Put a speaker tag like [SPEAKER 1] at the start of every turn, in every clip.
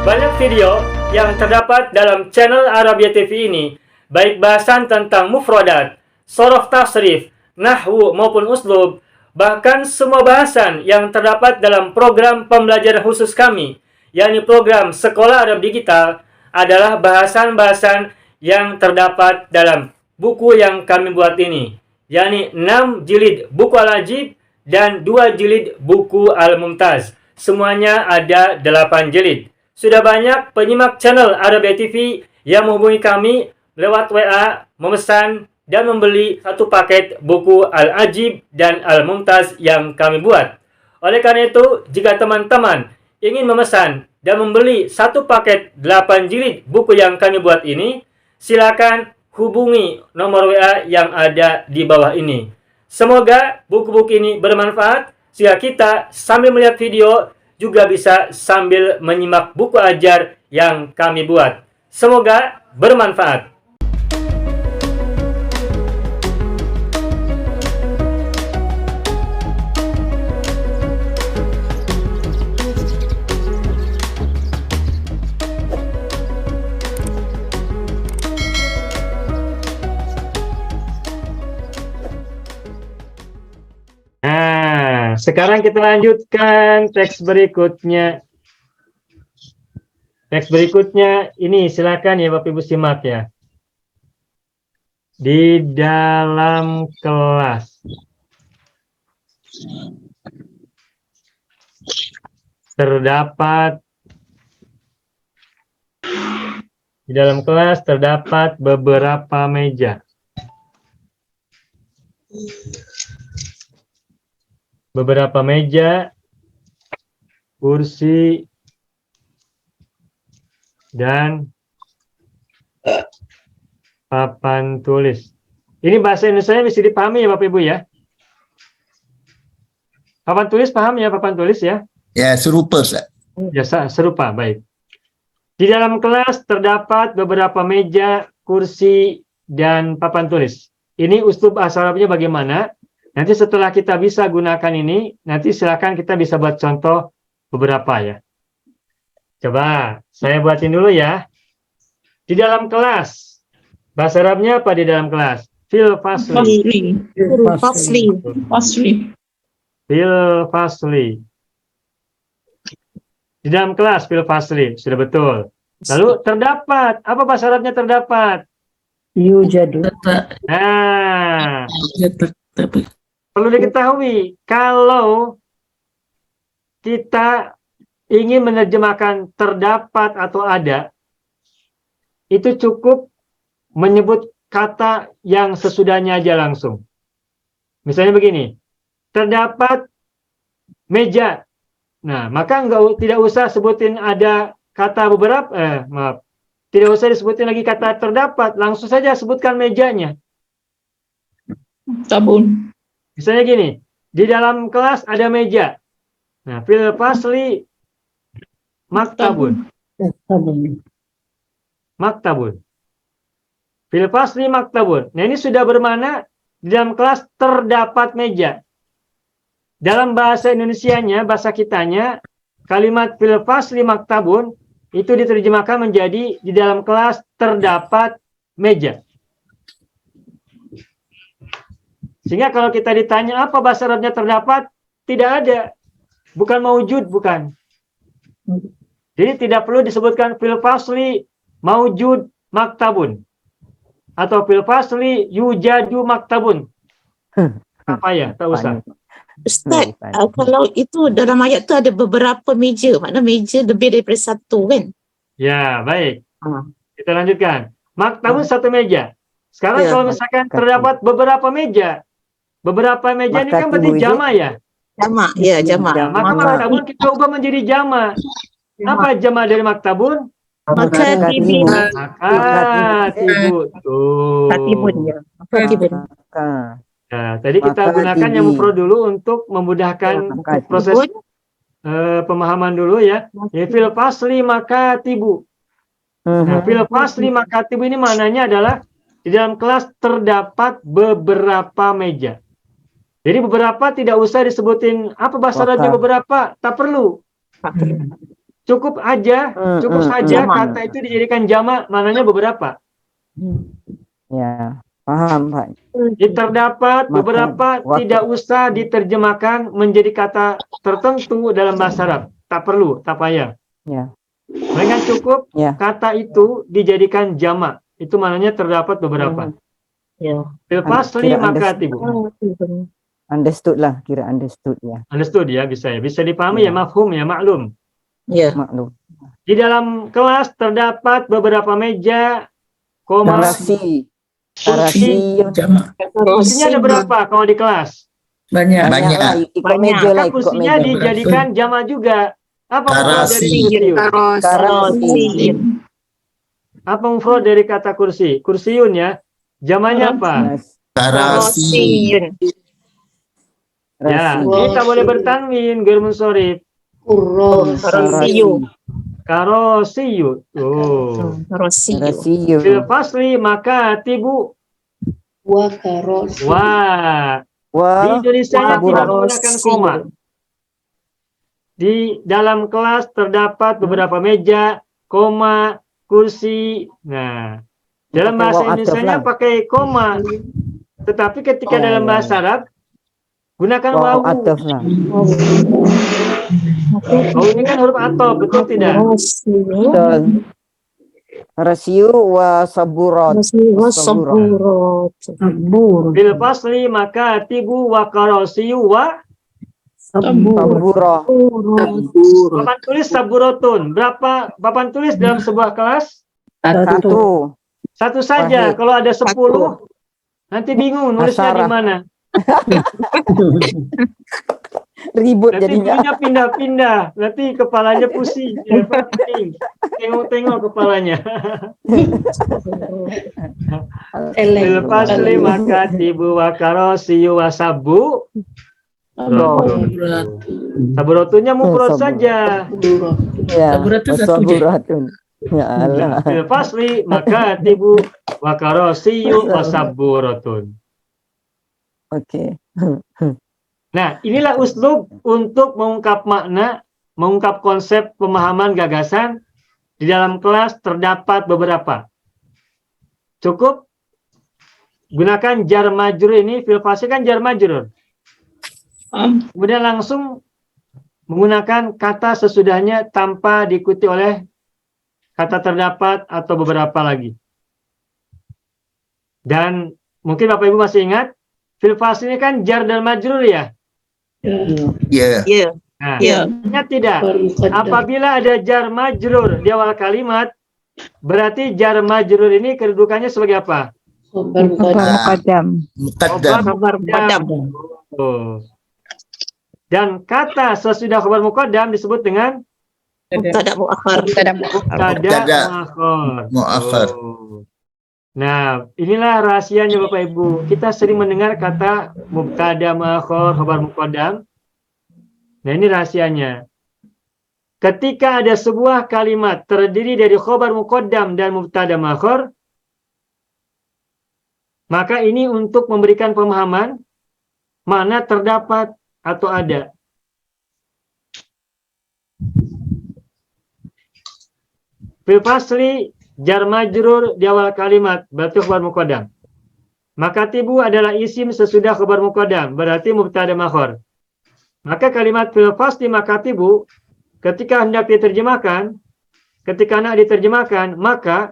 [SPEAKER 1] Banyak video yang terdapat dalam channel Arabia TV ini, baik bahasan tentang mufradat, sorof tasrif, nahwu maupun uslub, bahkan semua bahasan yang terdapat dalam program pembelajaran khusus kami, yakni program Sekolah Arab Digital, adalah bahasan-bahasan yang terdapat dalam buku yang kami buat ini, yakni 6 jilid buku Al-Ajib dan 2 jilid buku Al-Mumtaz. Semuanya ada 8 jilid. Sudah banyak penyimak channel Arabia TV yang menghubungi kami lewat WA, memesan dan membeli satu paket buku Al-Ajib dan Al-Mumtaz yang kami buat. Oleh karena itu, jika teman-teman ingin memesan dan membeli satu paket 8 jilid buku yang kami buat ini, silakan hubungi nomor WA yang ada di bawah ini. Semoga buku-buku ini bermanfaat sehingga kita sambil melihat video juga bisa sambil menyimak buku ajar yang kami buat. Semoga bermanfaat. Sekarang kita lanjutkan teks berikutnya. Teks berikutnya ini silakan ya Bapak Ibu simak ya. Di dalam kelas terdapat beberapa meja. Beberapa meja, kursi, dan papan tulis. Ini bahasa Indonesia bisa dipahami ya Bapak Ibu ya? Papan tulis paham ya papan tulis ya?
[SPEAKER 2] Ya, serupa, Ustaz.
[SPEAKER 1] Ya, serupa, baik. Di dalam kelas terdapat beberapa meja, kursi, dan papan tulis. Ini uslub bahasa Arabnya bagaimana? Nanti setelah kita bisa gunakan ini, nanti silakan kita bisa buat contoh beberapa ya. Coba saya buatin dulu ya. Di dalam kelas, bahasa Arabnya apa di dalam kelas? Fil fasli. Fil fasli. Di dalam kelas fil fasli, sudah betul. Lalu terdapat, apa bahasa Arabnya terdapat?
[SPEAKER 3] Yujadu.
[SPEAKER 1] Nah, perlu diketahui, kalau kita ingin menerjemahkan terdapat atau ada, itu cukup menyebut kata yang sesudahnya aja langsung. Misalnya begini, terdapat meja. Nah, maka tidak usah sebutin ada kata beberapa, tidak usah disebutin lagi kata terdapat, langsung saja sebutkan mejanya.
[SPEAKER 3] Tabun.
[SPEAKER 1] Misalnya gini, di dalam kelas ada meja. Nah, fil fasli maktabun. Maktabun. Fil fasli maktabun. Nah, ini sudah bermakna di dalam kelas terdapat meja. Dalam bahasa Indonesianya, bahasa kitanya, kalimat fil fasli maktabun itu diterjemahkan menjadi di dalam kelas terdapat meja. Sehingga kalau kita ditanya apa bahasa Arabnya terdapat, tidak ada. Bukan maujud, bukan. Jadi tidak perlu disebutkan fil fasli maujud maktabun. Atau fil fasli yujadu maktabun. Apa ya? Tak usah.
[SPEAKER 3] Ustaz, kalau itu dalam ayat itu ada beberapa meja, makna meja lebih daripada satu kan?
[SPEAKER 1] Ya, baik. Kita lanjutkan. Maktabun satu meja. Sekarang
[SPEAKER 3] Ya,
[SPEAKER 1] kalau misalkan terdapat beberapa meja ini kan berarti jama ya?
[SPEAKER 3] Jama, ya jama.
[SPEAKER 1] Maka maktabun kita ubah menjadi jama. Apa jama dari maktabun?
[SPEAKER 3] Makatibun.
[SPEAKER 1] Makatibun. Tuh.
[SPEAKER 3] Makatibun ya. Makatibun.
[SPEAKER 1] Nah, tadi kita gunakan yang mufrad dulu untuk memudahkan proses pemahaman dulu ya. Fil fasli makatibu. Nah, fil fasli makatibu ini maknanya adalah di dalam kelas terdapat beberapa meja. Jadi beberapa tidak usah disebutin apa bahasa Arabnya beberapa, tak perlu. Cukup saja
[SPEAKER 3] Jamak.
[SPEAKER 1] kata itu dijadikan jamak, maknanya beberapa.
[SPEAKER 2] Ya, paham Pak.
[SPEAKER 1] Terdapat
[SPEAKER 2] Maka
[SPEAKER 1] beberapa
[SPEAKER 2] waktu-
[SPEAKER 1] tidak usah diterjemahkan menjadi kata tertentu dalam bahasa Arab. Tak perlu, tak payah.
[SPEAKER 2] Ya,
[SPEAKER 1] Mereka cukup
[SPEAKER 2] ya.
[SPEAKER 1] kata itu dijadikan jamak. Itu maknanya terdapat beberapa.
[SPEAKER 3] Ya.
[SPEAKER 1] Fil fasli
[SPEAKER 2] Kira Anda-
[SPEAKER 1] makatibu.
[SPEAKER 2] Understood lah, kira understood ya.
[SPEAKER 1] Understood ya, bisa ya. Bisa dipahami ya,
[SPEAKER 2] Ya.
[SPEAKER 1] mafhum ya, maklum.
[SPEAKER 3] Ya.
[SPEAKER 2] Maklum.
[SPEAKER 1] Di dalam kelas terdapat beberapa meja, koma,
[SPEAKER 2] Narasi.
[SPEAKER 1] kursi.
[SPEAKER 4] Jamak.
[SPEAKER 1] Kursinya ada berapa kalau di kelas?
[SPEAKER 4] Banyak.
[SPEAKER 2] Banyak lah, ikut
[SPEAKER 3] Banyak.
[SPEAKER 2] meja lah,
[SPEAKER 1] Maka
[SPEAKER 2] ikut
[SPEAKER 1] kursinya
[SPEAKER 2] meja.
[SPEAKER 1] dijadikan jamak juga. Apa mufrad dari
[SPEAKER 4] Karasi.
[SPEAKER 1] kursi?
[SPEAKER 2] Karasi.
[SPEAKER 1] Apa mufrad dari kata kursi? Kursiun ya. Jamaknya apa?
[SPEAKER 4] Karasi.
[SPEAKER 1] Ya,
[SPEAKER 2] Rasi.
[SPEAKER 1] kita boleh bertanwin, ghairu munsharif.
[SPEAKER 3] Karasiyu.
[SPEAKER 1] Karosiyu. Oh.
[SPEAKER 3] Karasiyu.
[SPEAKER 2] Rasiyu.
[SPEAKER 1] Fil fasli makatibu. Wah. Di
[SPEAKER 2] Wah,
[SPEAKER 1] Indonesianya tidak
[SPEAKER 2] Saburan.
[SPEAKER 1] menggunakan koma. Di dalam kelas terdapat beberapa meja, koma, kursi. Nah, dalam
[SPEAKER 2] Pakai
[SPEAKER 1] bahasa
[SPEAKER 2] waw ataf
[SPEAKER 1] Indonesianya
[SPEAKER 2] lah.
[SPEAKER 1] pakai koma. Tetapi ketika
[SPEAKER 2] Oh,
[SPEAKER 1] dalam
[SPEAKER 2] ya,
[SPEAKER 1] bahasa
[SPEAKER 2] ya.
[SPEAKER 1] Arab gunakan
[SPEAKER 2] Wow,
[SPEAKER 1] wawu.
[SPEAKER 2] ataf lah.
[SPEAKER 1] Oh, ini kan huruf ataf, betul tidak?
[SPEAKER 2] Betul. Rasiyu wa saburat.
[SPEAKER 1] Bil fasli makatibu wa karosiyu wa
[SPEAKER 2] Saburah.
[SPEAKER 1] papan tulis saburotun. Berapa papan tulis dalam sebuah kelas?
[SPEAKER 2] Satu.
[SPEAKER 1] Satu saja.
[SPEAKER 2] Wahid.
[SPEAKER 1] Kalau ada 10, nanti bingung nulisnya di
[SPEAKER 2] Asyarah.
[SPEAKER 1] mana.
[SPEAKER 2] Ribut
[SPEAKER 1] Nanti
[SPEAKER 2] jadinya.
[SPEAKER 1] gurunya pindah-pindah. Nanti kepalanya pusing. Ya, pusing. Tengok-tengok kepalanya. Bil fasli makatibu wa karosiyu wa sabu. Saburotunnya mufrad
[SPEAKER 2] Sabur.
[SPEAKER 1] saja.
[SPEAKER 2] Ya.
[SPEAKER 4] Saburat itu satu je.
[SPEAKER 2] Saburatun. Ya Allah.
[SPEAKER 1] Bil fasli makatibu wa karosiyu wa saburotun.
[SPEAKER 2] Oke.
[SPEAKER 1] Nah, inilah uslub untuk mengungkap makna, mengungkap konsep pemahaman gagasan. Di dalam kelas terdapat beberapa. Cukup gunakan jar majrur ini, fil fasli kan jar majrur. Kemudian langsung menggunakan kata sesudahnya tanpa diikuti oleh kata terdapat atau beberapa lagi. Dan mungkin Bapak Ibu masih ingat, fil fasli ini kan jar dan majrur ya.
[SPEAKER 4] Ya.
[SPEAKER 3] Ya.
[SPEAKER 1] Nah,
[SPEAKER 3] Ya.
[SPEAKER 1] ingat tidak? Apabila ada jar majrur di awal kalimat, berarti jar majrur ini kedudukannya sebagai apa?
[SPEAKER 2] Muqaddam.
[SPEAKER 4] Muqaddam.
[SPEAKER 3] Kabar muqaddam.
[SPEAKER 1] Oh. Dan kata sesudah khabar muqaddam disebut dengan
[SPEAKER 3] Mubtada muakhar.
[SPEAKER 1] mubtada
[SPEAKER 4] Mubtada.
[SPEAKER 1] muakhar.
[SPEAKER 4] Muakhar.
[SPEAKER 1] Oh. Nah, inilah rahasianya Bapak Ibu. Kita sering mendengar kata mubtada muakhar, khabar muqaddam. Nah, ini rahasianya. Ketika ada sebuah kalimat terdiri dari khabar muqaddam dan mubtada muakhar, maka ini untuk memberikan pemahaman mana terdapat atau ada. Fil fasli jar majrur di awal kalimat berarti khabar muqaddam. Makatibu adalah isim sesudah khabar muqaddam berarti mubtada muakhar. Maka kalimat fil fasli makatibu ketika hendak diterjemahkan, maka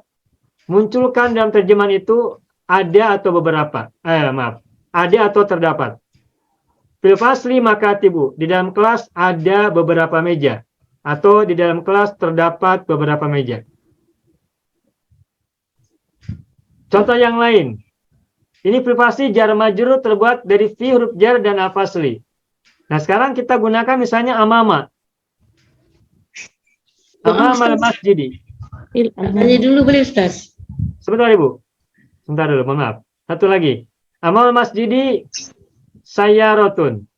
[SPEAKER 1] munculkan dalam terjemahan itu ada atau beberapa. Ada atau terdapat. Fil fasli makatibu, di dalam kelas ada beberapa meja atau di dalam kelas terdapat beberapa meja. Contoh yang lain. Ini fil fasli jar majrur terbuat dari fi huruf jar dan al fasli. Nah, sekarang kita gunakan misalnya amama. Amama al-masjidi.
[SPEAKER 5] Tanya dulu boleh Ustaz?
[SPEAKER 1] Sebentar Ibu. Sebentar dulu, mohon maaf. Satu lagi. Amal masjidi sayyarotun.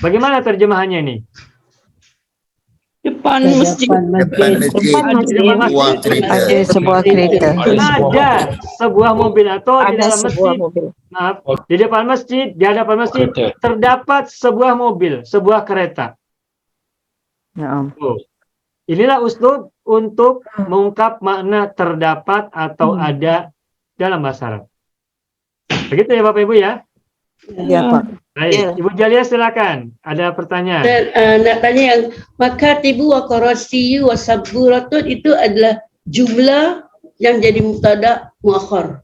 [SPEAKER 1] Bagaimana terjemahannya ini?
[SPEAKER 5] Depan masjid.
[SPEAKER 4] Depan masjid. Buah kereta.
[SPEAKER 2] Ada sebuah kereta.
[SPEAKER 1] Ada sebuah mobil atau di
[SPEAKER 3] Ada
[SPEAKER 1] dalam
[SPEAKER 3] sebuah
[SPEAKER 1] masjid.
[SPEAKER 3] mobil.
[SPEAKER 1] Maaf, di depan masjid, di hadapan masjid terdapat sebuah mobil, sebuah kereta.
[SPEAKER 2] Naam.
[SPEAKER 1] Tuh. Inilah uslub untuk mengungkap makna terdapat atau ada dalam bahasa Arab. Begitu ya Bapak Ibu ya.
[SPEAKER 2] Ya, Pak.
[SPEAKER 1] Baik,
[SPEAKER 3] Ya.
[SPEAKER 1] Ibu Jalia silakan. Ada pertanyaan.
[SPEAKER 5] Dan nak tanya yang makatibu wa qarasiyu wa saburatun itu adalah jumlah yang jadi mubtada muakhar.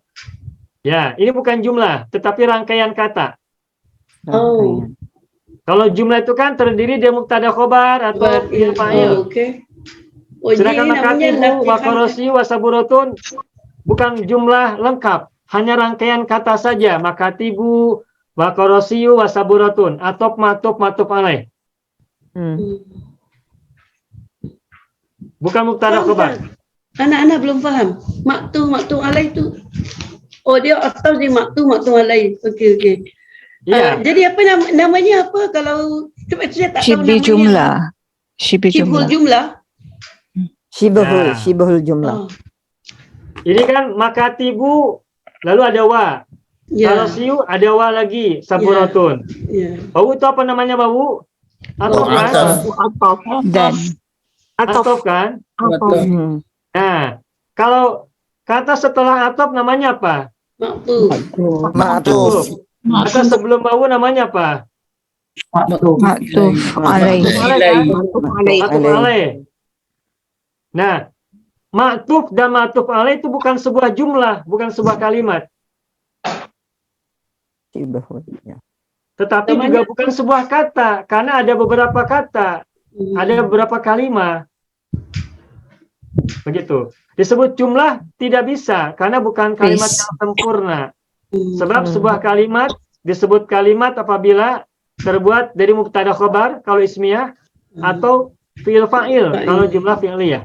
[SPEAKER 1] Ya, ini bukan jumlah, tetapi rangkaian kata.
[SPEAKER 5] Oh.
[SPEAKER 2] Rangkaian.
[SPEAKER 1] Kalau jumlah itu kan terdiri dari mubtada khobar atau fi'il fa'il.
[SPEAKER 5] Okey. Oh,
[SPEAKER 1] Sedangkan
[SPEAKER 5] ini namanya
[SPEAKER 1] makatibu wa
[SPEAKER 5] latihan.
[SPEAKER 1] qarasiyu wa saburatun bukan jumlah lengkap, hanya rangkaian kata saja. Makatibu wa qarasiyu wa saburatun atau matuf alaih. Bukan mubtada khobar.
[SPEAKER 5] Anak-anak belum faham. Maktu alaih itu. Oh, dia atau dia maktu alaih. Okey.
[SPEAKER 1] Iya.
[SPEAKER 5] Jadi apa namanya apa kalau coba saya tak tahu
[SPEAKER 6] Syibih
[SPEAKER 5] namanya.
[SPEAKER 6] jumlah. Syibih
[SPEAKER 5] Syibhul
[SPEAKER 6] jumlah.
[SPEAKER 5] jumlah.
[SPEAKER 1] Nah.
[SPEAKER 2] Syibhul jumlah.
[SPEAKER 5] Oh,
[SPEAKER 1] Ini kan makatibu lalu ada wa.
[SPEAKER 5] ya.
[SPEAKER 1] Qarasiyu ada wa lagi, saburatun.
[SPEAKER 5] Ya.
[SPEAKER 1] Bau itu apa namanya bau? Atau kan?
[SPEAKER 4] Ataf.
[SPEAKER 6] Dan
[SPEAKER 1] Atop kan?
[SPEAKER 2] Hmm.
[SPEAKER 1] Nah, kalau kata setelah atop namanya apa?
[SPEAKER 5] Maktu.
[SPEAKER 4] Ma'tuf.
[SPEAKER 1] Kata sebelum bau namanya apa?
[SPEAKER 6] maktuf alaih.
[SPEAKER 1] Maktuf alaih. Nah, maktuf dan maktuf alaih itu bukan sebuah jumlah, bukan sebuah kalimat,
[SPEAKER 2] Syibhul. Ya.
[SPEAKER 1] tetapi juga bukan sebuah kata, karena ada beberapa kata, ada beberapa kalimat. Begitu. Disebut jumlah tidak bisa karena bukan kalimat yang sempurna. Sebab sebuah kalimat disebut kalimat apabila terbuat dari mubtada khobar kalau ismiyah atau fi'il fa'il kalau jumlah fi'liyah.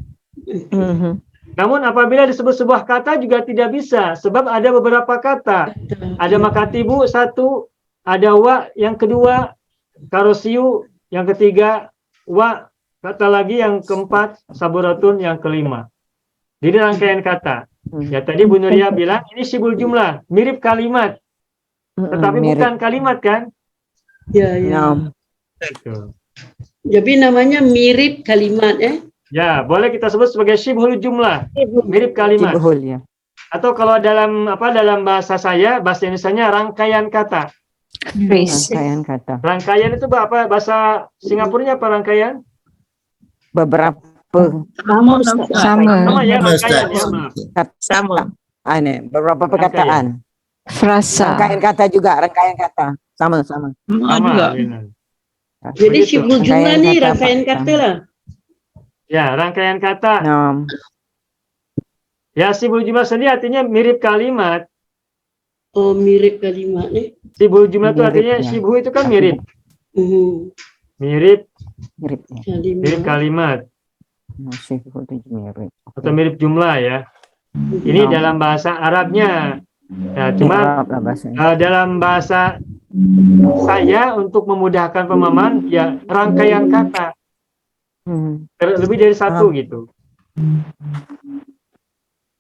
[SPEAKER 2] Mhm.
[SPEAKER 1] Namun apabila disebut sebuah kata juga tidak bisa sebab ada beberapa kata. Ada makatibu satu, ada wa yang kedua, karosiu yang ketiga, wa kata lagi yang keempat, saburatun yang kelima. Jadi rangkaian kata. Ya tadi Bu Nuria bilang ini sibul jumlah, mirip kalimat, tetapi
[SPEAKER 2] Mirip.
[SPEAKER 1] bukan kalimat kan?
[SPEAKER 5] Ya, ya.
[SPEAKER 2] Naam.
[SPEAKER 1] Gitu.
[SPEAKER 5] Jadi namanya mirip kalimat
[SPEAKER 1] Ya, boleh kita sebut sebagai syibhul jumlah, mirip kalimat.
[SPEAKER 2] Syibhul ya.
[SPEAKER 1] Atau kalau dalam bahasa saya, bahasa Indonesianya rangkaian kata.
[SPEAKER 6] Phrase.
[SPEAKER 2] Rangkaian kata.
[SPEAKER 1] Rangkaian itu apa? Bahasa Singapurnya apa rangkaian?
[SPEAKER 2] Beberapa
[SPEAKER 6] Sama.
[SPEAKER 1] Sama ya, rangkaian.
[SPEAKER 4] Ustaz.
[SPEAKER 1] Ya, maaf.
[SPEAKER 3] Sama.
[SPEAKER 2] beberapa perkataan.
[SPEAKER 6] Frasa.
[SPEAKER 2] Rangkaian kata juga, rangkaian kata. Sama.
[SPEAKER 1] Sama, benar.
[SPEAKER 5] Jadi
[SPEAKER 1] Begitu.
[SPEAKER 5] syibhul jumlah ni rangkaian
[SPEAKER 2] Pak.
[SPEAKER 5] kata lah.
[SPEAKER 1] Ya, rangkaian kata.
[SPEAKER 2] Naam.
[SPEAKER 1] Ya, sibul jumlah sendiri artinya mirip kalimat.
[SPEAKER 5] Oh, mirip kalimat
[SPEAKER 1] Sibul jumlah itu
[SPEAKER 2] Mirip,
[SPEAKER 1] artinya
[SPEAKER 2] ya.
[SPEAKER 1] sibul itu kan mirip.
[SPEAKER 2] Mirip ya.
[SPEAKER 1] Mirip kalimat.
[SPEAKER 2] Syibhul itu mirip.
[SPEAKER 1] Atau mirip jumlah ya. Ini dalam bahasa Arabnya. Ya, cuma
[SPEAKER 2] Arab lah bahasanya.
[SPEAKER 1] dalam bahasa saya untuk memudahkan pemahaman ya rangkaian kata lebih dari satu gitu.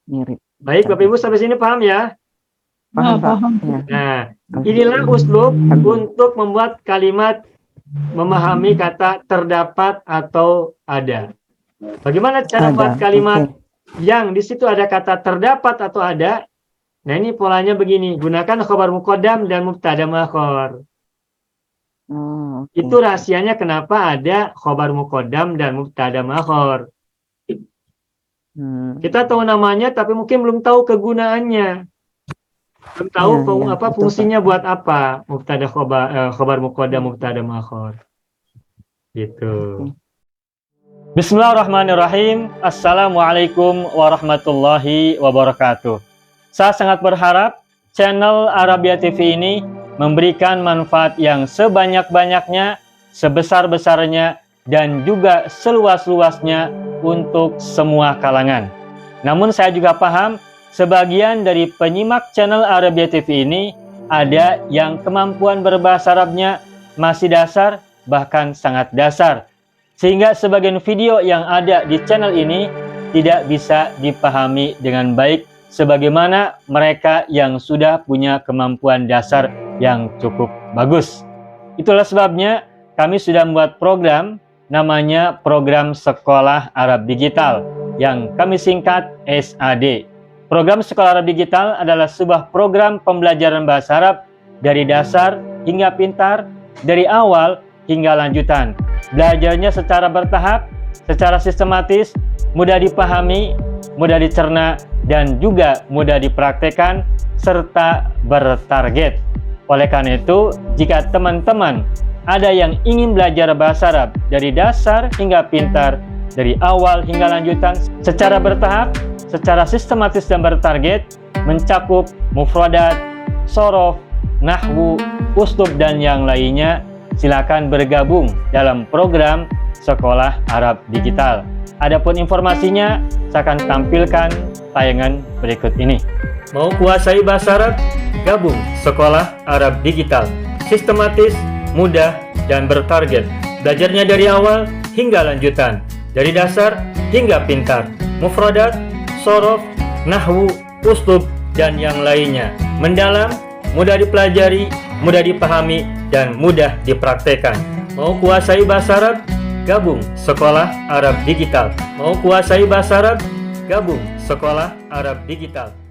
[SPEAKER 2] Mirip.
[SPEAKER 1] Baik Bapak Ibu sampai sini paham ya?
[SPEAKER 2] Paham, Pak? Ya.
[SPEAKER 1] Nah, inilah uslub untuk membuat kalimat memahami kata terdapat atau ada. Bagaimana cara
[SPEAKER 2] Ada,
[SPEAKER 1] membuat kalimat
[SPEAKER 2] oke.
[SPEAKER 1] yang di situ ada kata terdapat atau ada? Nah, ini polanya begini, gunakan khobar muqaddam dan mubtada muakhar.
[SPEAKER 2] Oh, oke.
[SPEAKER 1] Itu rahasianya kenapa ada khobar muqaddam dan mubtada muakhar. Kita tahu namanya tapi mungkin belum tahu kegunaannya. Belum tahu
[SPEAKER 2] Iya,
[SPEAKER 1] apa
[SPEAKER 2] betul,
[SPEAKER 1] fungsinya buat apa mubtada khobar muqaddam mubtada muakhar. Gitu. Bismillahirrahmanirrahim. Assalamualaikum warahmatullahi wabarakatuh. Saya sangat berharap channel Arabia TV ini memberikan manfaat yang sebanyak-banyaknya, sebesar-besarnya, dan juga seluas-luasnya untuk semua kalangan. Namun saya juga paham sebagian dari penyimak channel Arabia TV ini ada yang kemampuan berbahasa Arabnya masih dasar, bahkan sangat dasar. Sehingga sebagian video yang ada di channel ini tidak bisa dipahami dengan baik sebagaimana mereka yang sudah punya kemampuan dasar yang cukup bagus. Itulah sebabnya kami sudah membuat program namanya program Sekolah Arab Digital yang kami singkat SAD. Program Sekolah Arab Digital adalah sebuah program pembelajaran bahasa Arab dari dasar hingga pintar, dari awal hingga lanjutan. Belajarnya secara bertahap, secara sistematis, mudah dipahami, mudah dicerna, dan juga mudah dipraktekkan, serta bertarget. Oleh karena itu, jika teman-teman ada yang ingin belajar bahasa Arab dari dasar hingga pintar, dari awal hingga lanjutan, secara bertahap, secara sistematis dan bertarget, mencakup mufradat, sorof, nahwu, uslub, dan yang lainnya, silakan bergabung dalam program Sekolah Arab Digital. Adapun informasinya, saya akan tampilkan tayangan berikut ini. Mau kuasai bahasa Arab? Gabung Sekolah Arab Digital. Sistematis, mudah, dan bertarget. Belajarnya dari awal hingga lanjutan, dari dasar hingga pintar, mufradat, sorof, nahwu, uslub, dan yang lainnya. Mendalam, mudah dipelajari, mudah dipahami, dan mudah dipraktekkan. Mau kuasai bahasa Arab? Gabung Sekolah Arab Digital. Mau kuasai bahasa Arab? Gabung Sekolah Arab Digital.